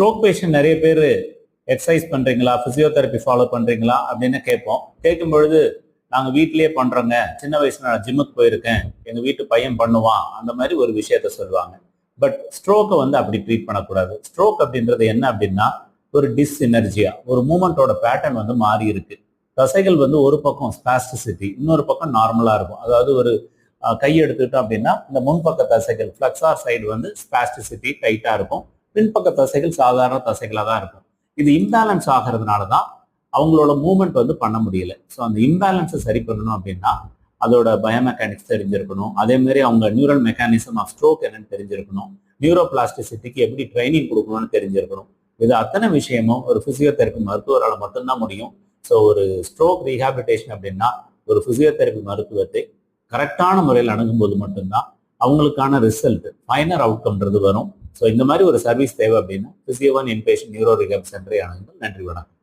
Stroke patient நிறைய பேர் exercise பண்றீங்களா, பிசியோதெரப்பி ஃபாலோ பண்றீங்களா அப்படின்னு கேட்போம். கேட்கும் பொழுது நாங்க வீட்லயே பண்றோங்க, சின்ன வயசுல நான் ஜிம்முக்கு போயிருக்கேன், எங்க வீட்டு பையன் பண்ணுவான், அந்த மாதிரி ஒரு விஷயத்த சொல்லுவாங்க. பட் ஸ்ட்ரோக்கை அப்படி ட்ரீட் பண்ணக்கூடாது. ஸ்ட்ரோக் அப்படின்றது என்ன அப்படின்னா ஒரு டிஸ்எனர்ஜியா, ஒரு மூமெண்டோட பேட்டர்ன் மாறி இருக்கு. தசைகள் ஒரு பக்கம் ஸ்பாஸ்டிசிட்டி, இன்னொரு பக்கம் நார்மலா இருக்கும். அதாவது ஒரு கை எடுத்துக்கிட்டோம் அப்படின்னா இந்த முன்பக்க தசைகள் ஃபிளக்ஸார் சைடு ஸ்பாஸ்டிசிட்டி டைட்டா இருக்கும், பின்பக்க தசைகள் சாதாரண தசைகளா தான் இருக்கும். இது இம்பேலன்ஸ் ஆகிறதுனால தான் அவங்களோட மூவ்மெண்ட் பண்ண முடியல. ஸோ அந்த இம்பேலன்ஸை சரி பண்ணணும் அப்படின்னா அதோட பயோமெக்கானிக்ஸ் தெரிஞ்சிருக்கணும். அதே மாதிரி அவங்க நியூரல் மெக்கானிசம் ஆஃப் ஸ்ட்ரோக் என்னன்னு தெரிஞ்சிருக்கணும். நியூரோ பிளாஸ்டிசிட்டிக்கு எப்படி ட்ரைனிங் கொடுக்கணும்னு தெரிஞ்சிருக்கணும். இது அத்தனை விஷயமும் ஒரு பிசியோதெரப்பி மருத்துவரால் மட்டும்தான் முடியும். ஸோ ஒரு ஸ்ட்ரோக் ரீஹாபிலிட்டேஷன் அப்படின்னா ஒரு பிசியோதெரப்பி மருத்துவத்தை கரெக்டான முறையில் அணுகும்போது மட்டும்தான் அவங்களுக்கான ரிசல்ட், ஃபைனல் அவுட்கம்ன்றது வரும். ஸோ இந்த மாதிரி ஒரு சர்வீஸ் தேவை அப்படின்னா பிசியோ ஒன் இன்பேஷன் நியூரோ ரிஹாப் சென்டரை அணுகுங்கள். நன்றி, வணக்கம்.